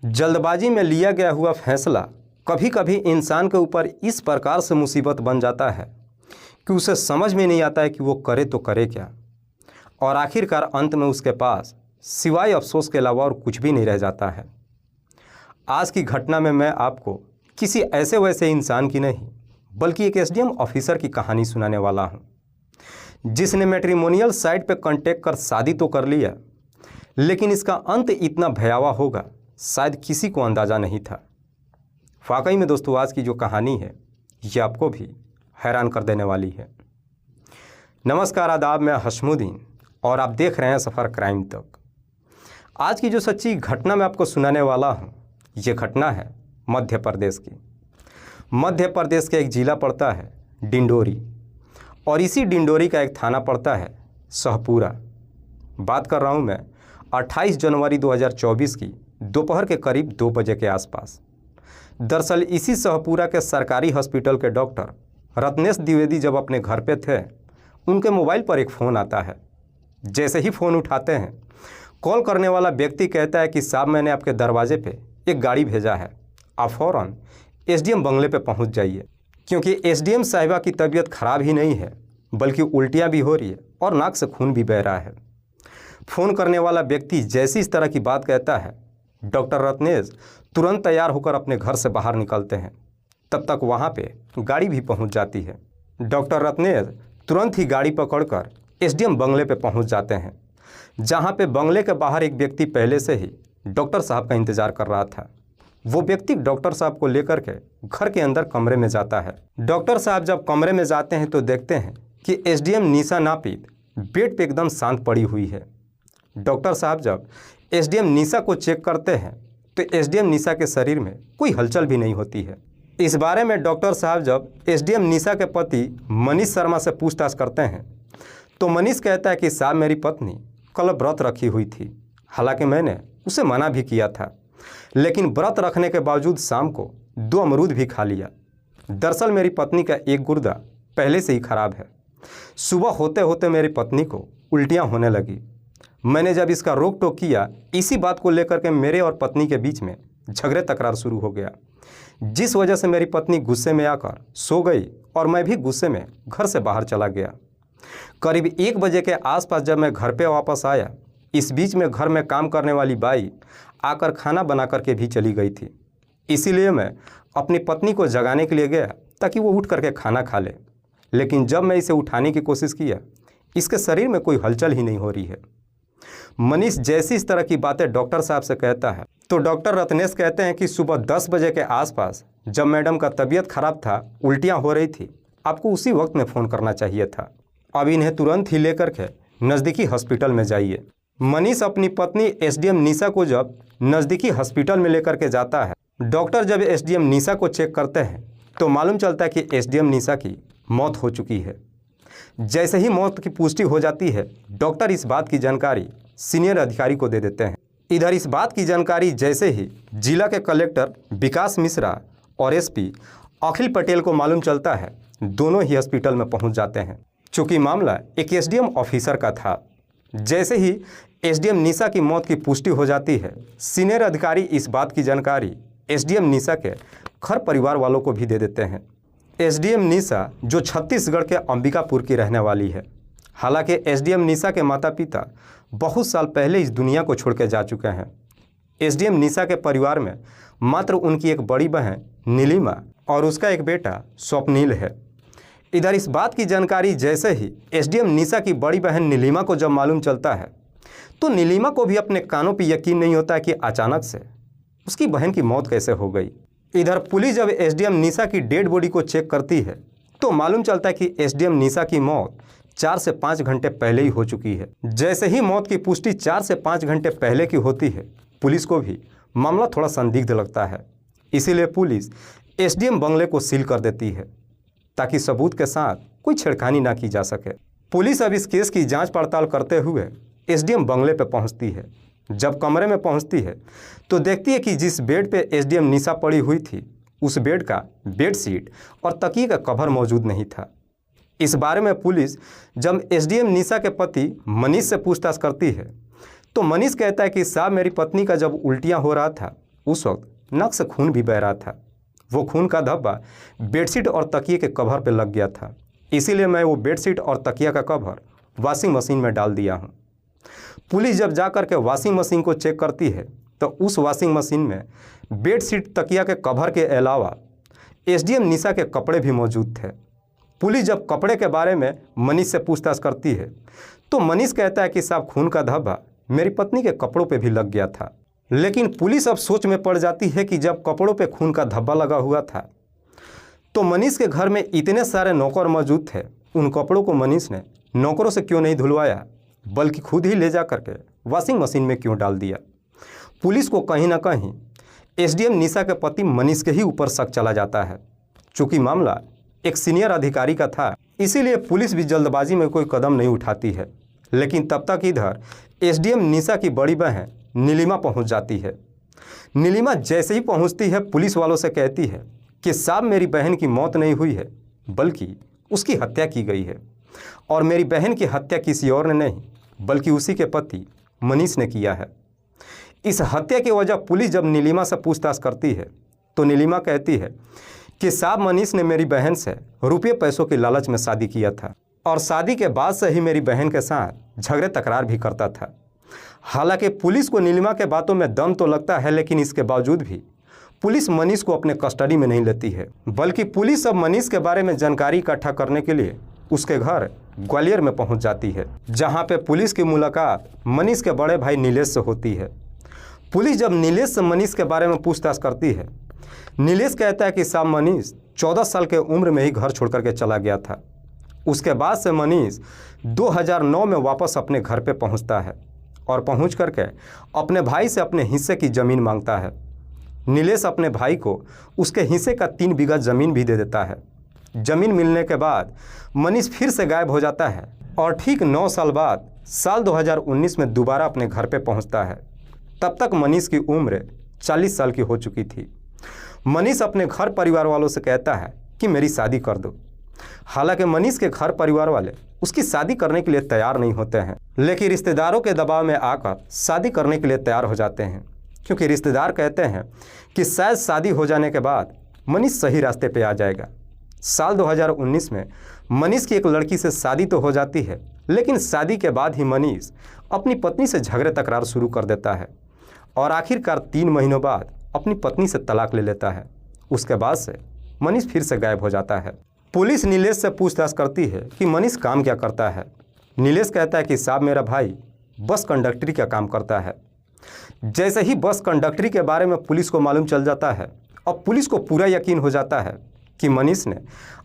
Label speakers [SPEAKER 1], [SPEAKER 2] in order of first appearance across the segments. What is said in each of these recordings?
[SPEAKER 1] जल्दबाजी में लिया गया हुआ फैसला कभी कभी इंसान के ऊपर इस प्रकार से मुसीबत बन जाता है कि उसे समझ में नहीं आता है कि वो करे तो करे क्या, और आखिरकार अंत में उसके पास सिवाय अफसोस के अलावा और कुछ भी नहीं रह जाता है। आज की घटना में मैं आपको किसी ऐसे वैसे इंसान की नहीं बल्कि एक एसडीएम ऑफिसर की कहानी सुनाने वाला हूँ, जिसने मैट्रिमोनियल साइट पर कांटेक्ट कर शादी तो कर लिया, लेकिन इसका अंत इतना भयावह होगा शायद किसी को अंदाज़ा नहीं था। वाकई में दोस्तों, आज की जो कहानी है ये आपको भी हैरान कर देने वाली है। नमस्कार, आदाब, मैं हशमुद्दीन और आप देख रहे हैं सफ़र क्राइम तक। आज की जो सच्ची घटना मैं आपको सुनाने वाला हूँ, ये घटना है मध्य प्रदेश की। मध्य प्रदेश का एक ज़िला पड़ता है डिंडोरी, और इसी डिंडोरी का एक थाना पड़ता है शाहपुरा। बात कर रहा हूँ मैं 28 जनवरी 2024 की दोपहर के करीब 2 बजे के आसपास। दरअसल इसी शाहपुरा के सरकारी हॉस्पिटल के डॉक्टर रत्नेश द्विवेदी जब अपने घर पे थे, उनके मोबाइल पर एक फ़ोन आता है। जैसे ही फ़ोन उठाते हैं, कॉल करने वाला व्यक्ति कहता है कि साहब, मैंने आपके दरवाजे पे एक गाड़ी भेजा है, आप फ़ौरन एसडीएम बंगले पे पहुंच जाइए, क्योंकि एसडीएम साहिबा की तबीयत खराब ही नहीं है बल्कि उल्टियां भी हो रही है और नाक से खून भी बह रहा है। फ़ोन करने वाला व्यक्ति जैसी इस तरह की बात कहता है, डॉक्टर रत्नेश तुरंत तैयार होकर अपने घर से बाहर निकलते हैं। तब तक वहाँ पे गाड़ी भी पहुँच जाती है। डॉक्टर रत्नेश तुरंत ही गाड़ी पकड़कर एसडीएम बंगले पे पहुँच जाते हैं, जहाँ पे बंगले के बाहर एक व्यक्ति पहले से ही डॉक्टर साहब का इंतज़ार कर रहा था। वो व्यक्ति डॉक्टर साहब को लेकर के घर के अंदर कमरे में जाता है। डॉक्टर साहब जब कमरे में जाते हैं तो देखते हैं कि एसडीएम निशा नापित बेड पे एकदम शांत पड़ी हुई है। डॉक्टर साहब जब एसडीएम निशा को चेक करते हैं तो एसडीएम निशा के शरीर में कोई हलचल भी नहीं होती है। इस बारे में डॉक्टर साहब जब एसडीएम निशा के पति मनीष शर्मा से पूछताछ करते हैं तो मनीष कहता है कि साहब, मेरी पत्नी कल व्रत रखी हुई थी, हालांकि मैंने उसे मना भी किया था, लेकिन व्रत रखने के बावजूद शाम को 2 अमरूद भी खा लिया। दरअसल मेरी पत्नी का एक गुर्दा पहले से ही खराब है। सुबह होते होते मेरी पत्नी को उल्टियाँ होने लगी। मैंने जब इसका रोक टोक किया, इसी बात को लेकर के मेरे और पत्नी के बीच में झगड़े तकरार शुरू हो गया, जिस वजह से मेरी पत्नी गुस्से में आकर सो गई और मैं भी गुस्से में घर से बाहर चला गया। करीब 1 बजे के आसपास जब मैं घर पे वापस आया, इस बीच में घर में काम करने वाली बाई आकर खाना बना करके भी चली गई थी। इसीलिए मैं अपनी पत्नी को जगाने के लिए गया ताकि वो उठ करके खाना खा ले, लेकिन जब मैं इसे उठाने की कोशिश किया, इसके शरीर में कोई हलचल ही नहीं हो रही है। मनीष जैसी इस तरह की बातें डॉक्टर साहब से कहता है तो डॉक्टर रत्नेश कहते हैं कि सुबह 10 बजे के आसपास जब मैडम का तबीयत खराब था, उल्टियाँ हो रही थी, आपको उसी वक्त में फ़ोन करना चाहिए था। अब इन्हें तुरंत ही लेकर के नज़दीकी हॉस्पिटल में जाइए। मनीष अपनी पत्नी एसडीएम निशा को जब नज़दीकी हॉस्पिटल में लेकर के जाता है, डॉक्टर जब एसडीएम निशा को चेक करते हैं तो मालूम चलता है कि एसडीएम निशा की मौत हो चुकी है। जैसे ही मौत की पुष्टि हो जाती है, डॉक्टर इस बात की जानकारी सीनियर अधिकारी को दे देते हैं। इधर इस बात की जानकारी जैसे ही जिला के कलेक्टर विकास मिश्रा और एसपी अखिल पटेल को मालूम चलता है, दोनों ही हॉस्पिटल में पहुंच जाते हैं। चूँकि मामला एक एसडीएम ऑफिसर का था, जैसे ही एसडीएम निशा की मौत की पुष्टि हो जाती है, सीनियर अधिकारी इस बात की जानकारी एसडीएम निशा के घर परिवार वालों को भी दे देते हैं। एसडीएम निशा जो छत्तीसगढ़ के अंबिकापुर की रहने वाली है। हालांकि एसडीएम निशा के माता पिता बहुत साल पहले इस दुनिया को छोड़ के जा चुके हैं। एसडीएम निशा के परिवार में मात्र उनकी एक बड़ी बहन नीलिमा और उसका एक बेटा स्वप्निल है। इधर इस बात की जानकारी जैसे ही एसडीएम निशा की बड़ी बहन नीलिमा को जब मालूम चलता है तो नीलिमा को भी अपने कानों पर यकीन नहीं होता कि अचानक से उसकी बहन की मौत कैसे हो गई। इधर पुलिस जब एसडीएम निशा की डेड बॉडी को चेक करती है तो मालूम चलता है कि एसडीएम निशा की मौत 4 से 5 घंटे पहले ही हो चुकी है। जैसे ही मौत की पुष्टि 4 से 5 घंटे पहले की होती है, पुलिस को भी मामला थोड़ा संदिग्ध लगता है। इसीलिए पुलिस एसडीएम बंगले को सील कर देती है ताकि सबूत के साथ कोई छेड़खानी ना की जा सके। पुलिस अब इस केस की जाँच पड़ताल करते हुए एसडीएम बंगले पर पहुँचती है। जब कमरे में पहुंचती है तो देखती है कि जिस बेड पे एसडीएम निशा पड़ी हुई थी, उस बेड का बेडशीट और तकिए का कवर मौजूद नहीं था। इस बारे में पुलिस जब एसडीएम निशा के पति मनीष से पूछताछ करती है तो मनीष कहता है कि साहब, मेरी पत्नी का जब उल्टियां हो रहा था उस वक्त नक से खून भी बह रहा था। वो खून का धब्बा बेडशीट और तकिए के कवर पे लग गया था, इसीलिए मैं वो बेडशीट और तकिया का कवर वॉशिंग मशीन में डाल दिया हूँ। पुलिस जब जा कर के वॉशिंग मशीन को चेक करती है तो उस वॉशिंग मशीन में बेडशीट तकिया के कवर के अलावा एसडीएम निशा के कपड़े भी मौजूद थे। पुलिस जब कपड़े के बारे में मनीष से पूछताछ करती है तो मनीष कहता है कि साहब खून का धब्बा मेरी पत्नी के कपड़ों पे भी लग गया था। लेकिन पुलिस अब सोच में पड़ जाती है कि जब कपड़ों पे खून का धब्बा लगा हुआ था तो मनीष के घर में इतने सारे नौकर मौजूद थे, उन कपड़ों को मनीष ने नौकरों से क्यों नहीं धुलवाया बल्कि खुद ही ले जा करके वॉशिंग मशीन में क्यों डाल दिया। पुलिस को कहीं ना कहीं एसडीएम निशा के पति मनीष के ही ऊपर शक चला जाता है। चूँकि मामला एक सीनियर अधिकारी का था, इसीलिए पुलिस भी जल्दबाजी में कोई कदम नहीं उठाती है। लेकिन तब तक इधर एसडीएम निशा की बड़ी बहन नीलिमा पहुंच जाती है। नीलिमा जैसे ही पहुंचती है पुलिस वालों से कहती है कि साहब मेरी बहन की मौत नहीं हुई है बल्कि उसकी हत्या की गई है, और मेरी बहन की हत्या किसी और ने नहीं बल्कि उसी के पति मनीष ने किया है। इस हत्या की वजह पुलिस जब नीलिमा से पूछताछ करती है तो नीलिमा कहती है कि साहब मनीष ने मेरी बहन से रुपये पैसों की लालच में शादी किया था और शादी के बाद से ही मेरी बहन के साथ झगड़े तकरार भी करता था। हालांकि पुलिस को नीलिमा के बातों में दम तो लगता है, लेकिन इसके बावजूद भी पुलिस मनीष को अपने कस्टडी में नहीं लेती है, बल्कि पुलिस अब मनीष के बारे में जानकारी इकट्ठा करने के लिए उसके घर ग्वालियर में पहुंच जाती है, जहां पे पुलिस की मुलाकात मनीष के बड़े भाई नीलेश से होती है। पुलिस जब नीलेश से मनीष के बारे में पूछताछ करती है, नीलेश कहता है कि साहब मनीष 14 साल के उम्र में ही घर छोड़ करके चला गया था। उसके बाद से मनीष 2009 में वापस अपने घर पे पहुंचता है और पहुंच करके अपने भाई से अपने हिस्से की ज़मीन मांगता है। नीलेश अपने भाई को उसके हिस्से का 3 बीघा ज़मीन भी दे देता है। ज़मीन मिलने के बाद मनीष फिर से गायब हो जाता है और ठीक 9 साल बाद साल 2019 में दोबारा अपने घर पे पहुंचता है। तब तक मनीष की उम्र 40 साल की हो चुकी थी। मनीष अपने घर परिवार वालों से कहता है कि मेरी शादी कर दो। हालांकि मनीष के घर परिवार वाले उसकी शादी करने के लिए तैयार नहीं होते हैं, लेकिन रिश्तेदारों के दबाव में आकर शादी करने के लिए तैयार हो जाते हैं, क्योंकि रिश्तेदार कहते हैं कि शायद शादी हो जाने के बाद मनीष सही रास्ते पे आ जाएगा। साल 2019 में मनीष की एक लड़की से शादी तो हो जाती है, लेकिन शादी के बाद ही मनीष अपनी पत्नी से झगड़े तकरार शुरू कर देता है और आखिरकार 3 महीनों बाद अपनी पत्नी से तलाक ले लेता है। उसके बाद से मनीष फिर से गायब हो जाता है। पुलिस नीलेश से पूछताछ करती है कि मनीष काम क्या करता है। नीलेश कहता है कि साहब मेरा भाई बस कंडक्टरी का काम करता है। जैसे ही बस कंडक्टरी के बारे में पुलिस को मालूम चल जाता है, अब पुलिस को पूरा यकीन हो जाता है कि मनीष ने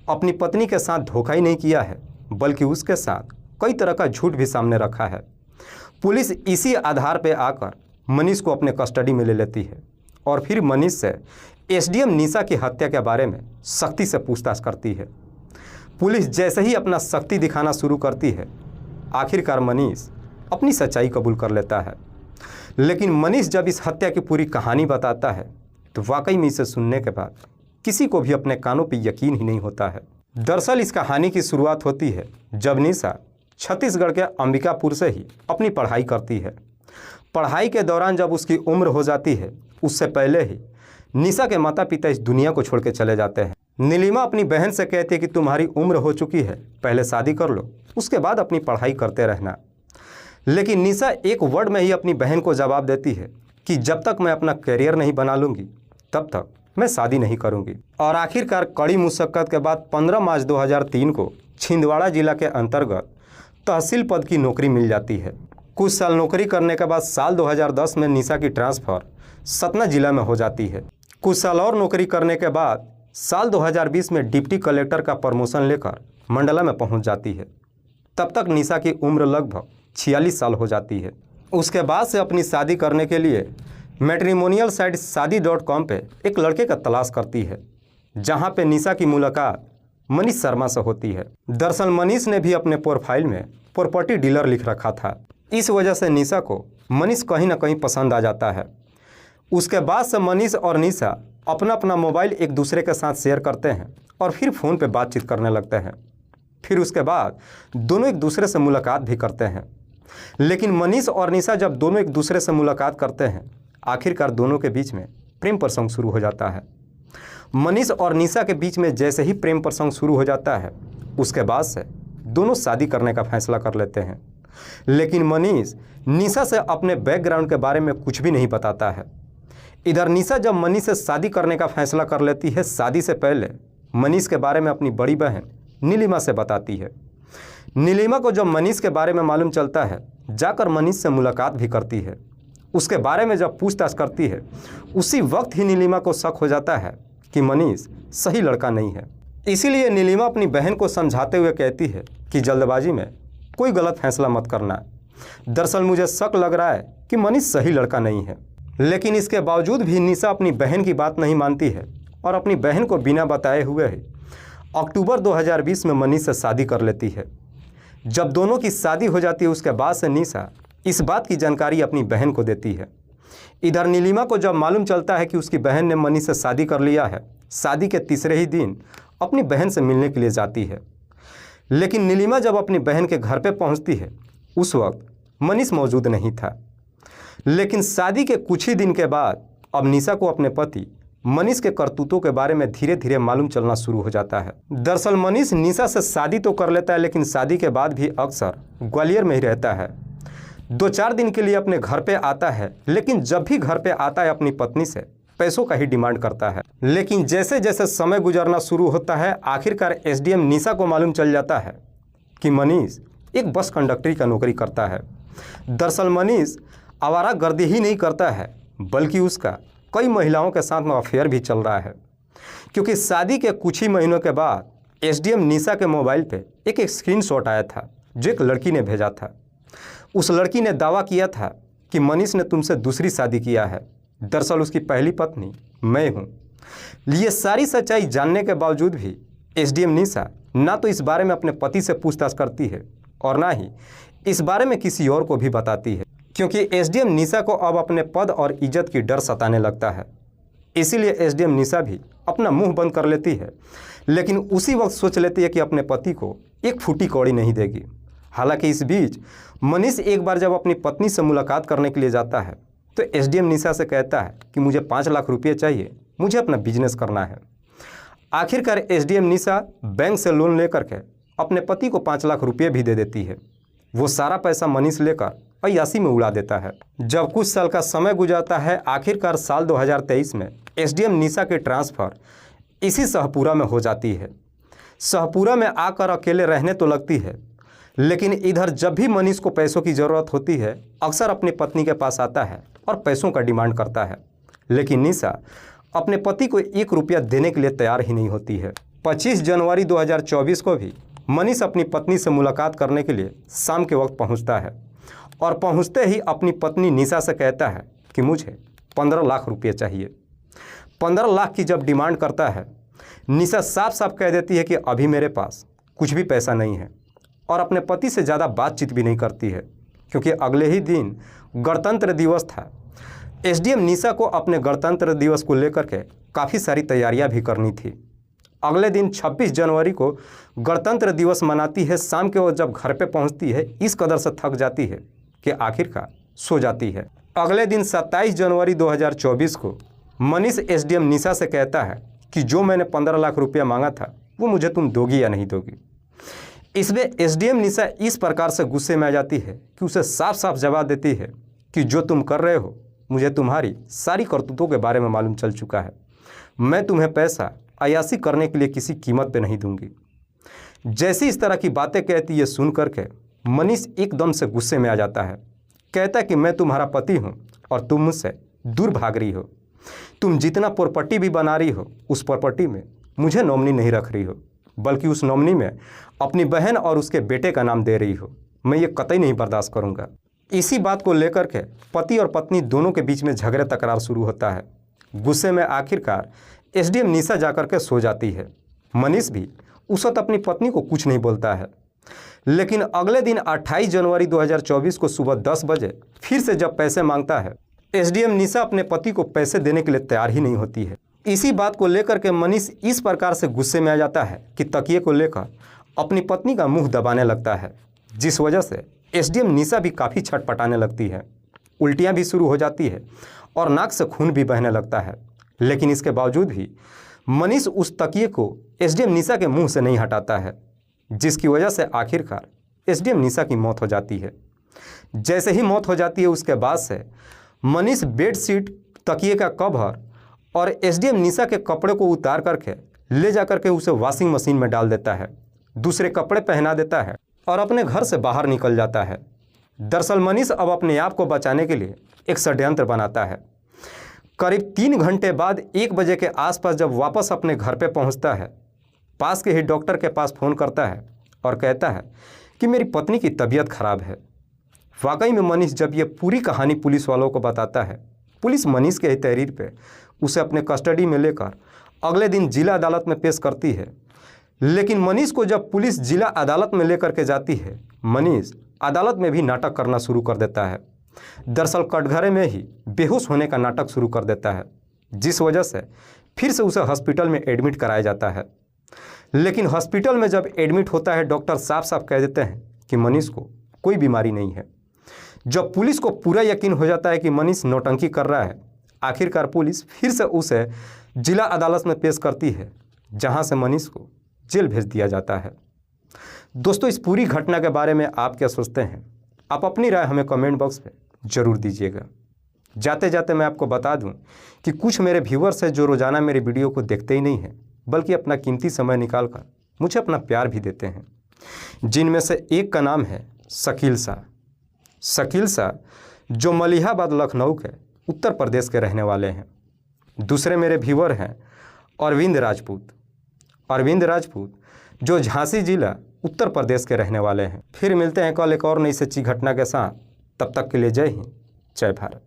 [SPEAKER 1] अपनी पत्नी के साथ धोखा ही नहीं किया है बल्कि उसके साथ कई तरह का झूठ भी सामने रखा है। पुलिस इसी आधार पर आकर मनीष को अपने कस्टडी में ले लेती है और फिर मनीष से एसडीएम निशा की हत्या के बारे में सख्ती से पूछताछ करती है। पुलिस जैसे ही अपना सख्ती दिखाना शुरू करती है, आखिरकार मनीष अपनी सच्चाई कबूल कर लेता है। लेकिन मनीष जब इस हत्या की पूरी कहानी बताता है तो वाकई में इसे सुनने के बाद किसी को भी अपने कानों पर यकीन ही नहीं होता है। दरअसल इस कहानी की शुरुआत होती है जब निशा छत्तीसगढ़ के अंबिकापुर से ही अपनी पढ़ाई करती है। पढ़ाई के दौरान जब उसकी उम्र हो जाती है, उससे पहले ही निशा के माता पिता इस दुनिया को छोड़ के चले जाते हैं। नीलिमा अपनी बहन से कहती है कि तुम्हारी उम्र हो चुकी है, पहले शादी कर लो, उसके बाद अपनी पढ़ाई करते रहना। लेकिन निशा एक वर्ड में ही अपनी बहन को जवाब देती है कि जब तक मैं अपना करियर नहीं बना लूँगी तब तक मैं शादी नहीं करूँगी। और आखिरकार कड़ी मुशक्क़त के बाद 15 मार्च 2003 को छिंदवाड़ा जिला के अंतर्गत तहसील पद की नौकरी मिल जाती है। कुछ साल नौकरी करने के बाद साल 2010 में निशा की ट्रांसफ़र सतना जिला में हो जाती है। कुछ साल और नौकरी करने के बाद साल 2020 में डिप्टी कलेक्टर का प्रमोशन लेकर मंडला में पहुंच जाती है। तब तक निशा की उम्र लगभग 46 साल हो जाती है। उसके बाद से अपनी शादी करने के लिए मैट्रिमोनियल साइट शादी.com पे एक लड़के का तलाश करती है, जहां पे निशा की मुलाकात मनीष शर्मा से होती है। दरअसल मनीष ने भी अपने प्रोफाइल में प्रॉपर्टी डीलर लिख रखा था। इस वजह से निशा को मनीष कहीं ना कहीं पसंद आ जाता है। उसके बाद से मनीष और निशा अपना अपना मोबाइल एक दूसरे के साथ शेयर करते हैं और फिर फ़ोन पे बातचीत करने लगते हैं। फिर उसके बाद दोनों एक दूसरे से मुलाकात भी करते हैं। लेकिन मनीष और निशा जब दोनों एक दूसरे से मुलाकात करते हैं, आखिरकार दोनों के बीच में प्रेम प्रसंग शुरू हो जाता है। मनीष और निशा के बीच में जैसे ही प्रेम प्रसंग शुरू हो जाता है, उसके बाद से दोनों शादी करने का फैसला कर लेते हैं। लेकिन मनीष निशा से अपने बैकग्राउंड के बारे में कुछ भी नहीं बताता है। इधर निशा जब मनीष से शादी करने का फैसला कर लेती है, शादी से पहले मनीष के बारे में अपनी बड़ी बहन नीलिमा से बताती है। नीलिमा को जब मनीष के बारे में मालूम चलता है, जाकर मनीष से मुलाकात भी करती है। उसके बारे में जब पूछताछ करती है, उसी वक्त ही नीलिमा को शक हो जाता है कि मनीष सही लड़का नहीं है। इसीलिए नीलिमा अपनी बहन को समझाते हुए कहती है कि जल्दबाजी में कोई गलत फैसला मत करना। दरअसल मुझे शक लग रहा है कि मनीष सही लड़का नहीं है। लेकिन इसके बावजूद भी निशा अपनी बहन की बात नहीं मानती है और अपनी बहन को बिना बताए हुए ही अक्टूबर 2020 में मनीष से शादी कर लेती है। जब दोनों की शादी हो जाती है, उसके बाद से निशा इस बात की जानकारी अपनी बहन को देती है। इधर नीलिमा को जब मालूम चलता है कि उसकी बहन ने मनीष से शादी कर लिया है, शादी के तीसरे ही दिन अपनी बहन से मिलने के लिए जाती है। लेकिन नीलिमा जब अपनी बहन के घर पर पहुंचती है, उस वक्त मनीष मौजूद नहीं था। लेकिन शादी के कुछ ही दिन के बाद अब निशा को अपने पति मनीष के करतूतों के बारे में धीरे धीरे मालूम चलना शुरू हो जाता है। दरअसल मनीष निशा से शादी तो कर लेता है, लेकिन शादी के बाद भी अक्सर ग्वालियर में ही रहता है। 2-4 दिन के लिए अपने घर पे आता है, लेकिन जब भी घर पे आता है अपनी पत्नी से पैसों का ही डिमांड करता है। लेकिन जैसे जैसे समय गुजरना शुरू होता है, आखिरकार एसडीएम निशा को मालूम चल जाता है कि मनीष एक बस कंडक्टरी का नौकरी करता है। दरअसल मनीष आवारागर्दी ही नहीं करता है, बल्कि उसका कई महिलाओं के साथ में अफेयर भी चल रहा है। क्योंकि शादी के कुछ ही महीनों के बाद एसडीएम निशा के मोबाइल पे एक स्क्रीनशॉट आया था जो एक लड़की ने भेजा था। उस लड़की ने दावा किया था कि मनीष ने तुमसे दूसरी शादी किया है। दरअसल उसकी पहली पत्नी मैं हूँ। ये सारी सच्चाई जानने के बावजूद भी एसडीएम निशा ना तो इस बारे में अपने पति से पूछताछ करती है और ना ही इस बारे में किसी और को भी बताती है, क्योंकि एसडीएम निशा को अब अपने पद और इज्जत की डर सताने लगता है। इसीलिए एसडीएम निशा भी अपना मुंह बंद कर लेती है, लेकिन उसी वक्त सोच लेती है कि अपने पति को एक फूटी कौड़ी नहीं देगी। हालांकि इस बीच मनीष एक बार जब अपनी पत्नी से मुलाकात करने के लिए जाता है, तो एसडीएम निशा से कहता है कि मुझे 5 लाख रुपये चाहिए, मुझे अपना बिजनेस करना है। आखिरकार एसडीएम निशा बैंक से लोन लेकर के अपने पति को 5 लाख रुपये भी दे देती है। वो सारा पैसा मनीष लेकर अय्यासी में उड़ा देता है। जब कुछ साल का समय गुजरता है, आखिरकार साल 2023 में एसडीएम निशा की ट्रांसफ़र इसी शाहपुरा में हो जाती है। शाहपुरा में आकर अकेले रहने तो लगती है, लेकिन इधर जब भी मनीष को पैसों की ज़रूरत होती है, अक्सर अपनी पत्नी के पास आता है और पैसों का डिमांड करता है। लेकिन निशा अपने पति को 1 रुपया देने के लिए तैयार ही नहीं होती है। 25 जनवरी 2024 को भी मनीष अपनी पत्नी से मुलाकात करने के लिए शाम के वक्त पहुंचता है और पहुंचते ही अपनी पत्नी निशा से कहता है कि मुझे 15 लाख रुपये चाहिए। 15 लाख की जब डिमांड करता है, निशा साफ साफ कह देती है कि अभी मेरे पास कुछ भी पैसा नहीं है और अपने पति से ज़्यादा बातचीत भी नहीं करती है, क्योंकि अगले ही दिन गणतंत्र दिवस था। एसडीएम निशा को अपने गणतंत्र दिवस को लेकर के काफ़ी सारी तैयारियां भी करनी थी। अगले दिन 26 जनवरी को गणतंत्र दिवस मनाती है। शाम के वक्त जब घर पे पहुंचती है, इस कदर से थक जाती है कि आखिरकार सो जाती है। अगले दिन 27 जनवरी 2024 को मनीष एसडीएम निशा से कहता है कि जो मैंने 15 लाख रुपया मांगा था वो मुझे तुम दोगी या नहीं दोगी। इसमें एसडीएम निशा इस प्रकार से गुस्से में आ जाती है कि उसे साफ साफ जवाब देती है कि जो तुम कर रहे हो, मुझे तुम्हारी सारी करतूतों के बारे में मालूम चल चुका है। मैं तुम्हें पैसा अय्यासी करने के लिए किसी कीमत पे नहीं दूंगी। जैसी इस तरह की बातें कहती है, सुन करके मनीष एकदम से गुस्से में आ जाता है। कहता है कि मैं तुम्हारा पति हूँ और तुम मुझसे दूर भाग रही हो। तुम जितना प्रॉपर्टी भी बना रही हो, उस प्रॉपर्टी में मुझे नॉमिनी नहीं रख रही हो, बल्कि उस नॉमिनी में अपनी बहन और उसके बेटे का नाम दे रही हो। मैं ये कतई नहीं बर्दाश्त करूँगा। इसी बात को लेकर के पति और पत्नी दोनों के बीच में झगड़े तकरार शुरू होता है। गुस्से में आखिरकार एसडीएम निशा जाकर के सो जाती है। मनीष भी उस वक्त अपनी पत्नी को कुछ नहीं बोलता है। लेकिन अगले दिन 28 जनवरी 2024 को सुबह 10 बजे फिर से जब पैसे मांगता है, एसडीएम निशा अपने पति को पैसे देने के लिए तैयार ही नहीं होती है। इसी बात को लेकर के मनीष इस प्रकार से गुस्से में आ जाता है कि तकिए को लेकर अपनी पत्नी का मुंह दबाने लगता है, जिस वजह से एसडीएम निशा भी काफ़ी छटपटाने लगती है। उल्टियाँ भी शुरू हो जाती है और नाक से खून भी बहने लगता है। लेकिन इसके बावजूद भी मनीष उस तकिए को एसडीएम निशा के मुंह से नहीं हटाता है, जिसकी वजह से आखिरकार एसडीएम निशा की मौत हो जाती है। जैसे ही मौत हो जाती है उसके बाद से मनीष बेडशीट, तकिए का कवर और एसडीएम निशा के कपड़े को उतार करके ले जा करके उसे वॉशिंग मशीन में डाल देता है, दूसरे कपड़े पहना देता है और अपने घर से बाहर निकल जाता है। दरअसल मनीष अब अपने आप को बचाने के लिए एक षड्यंत्र बनाता है। करीब 3 घंटे बाद 1 बजे के आसपास जब वापस अपने घर पे पहुंचता है, पास के ही डॉक्टर के पास फ़ोन करता है और कहता है कि मेरी पत्नी की तबीयत खराब है। वाकई में मनीष जब ये पूरी कहानी पुलिस वालों को बताता है, पुलिस मनीष के ही तहरीर पे उसे अपने कस्टडी में लेकर अगले दिन जिला अदालत में पेश करती है। लेकिन मनीष को जब पुलिस जिला अदालत में लेकर के जाती है, मनीष अदालत में भी नाटक करना शुरू कर देता है। दरअसल कटघरे में ही बेहोश होने का नाटक शुरू कर देता है, जिस वजह से फिर से उसे हॉस्पिटल में एडमिट कराया जाता है। लेकिन हॉस्पिटल में जब एडमिट होता है, डॉक्टर साफ साफ कह देते हैं कि मनीष को कोई बीमारी नहीं है। जब पुलिस को पूरा यकीन हो जाता है कि मनीष नौटंकी कर रहा है, आखिरकार पुलिस फिर से उसे जिला अदालत में पेश करती है, जहां से मनीष को जेल भेज दिया जाता है। दोस्तों, इस पूरी घटना के बारे में आप क्या सोचते हैं? आप अपनी राय हमें कमेंट बॉक्स में ज़रूर दीजिएगा। जाते जाते मैं आपको बता दूं कि कुछ मेरे व्यूवर्स हैं जो रोज़ाना मेरे वीडियो को देखते ही नहीं हैं, बल्कि अपना कीमती समय निकाल कर मुझे अपना प्यार भी देते हैं, जिनमें से एक का नाम है शकील शाह। शकील शाह जो मलिहाबाद लखनऊ के उत्तर प्रदेश के रहने वाले हैं। दूसरे मेरे व्यूवर हैं अरविंद राजपूत। अरविंद राजपूत जो झांसी जिला उत्तर प्रदेश के रहने वाले हैं। फिर मिलते हैं कल एक और नई सच्ची घटना के साथ। तब तक के लिए जय हिंद, जय भारत।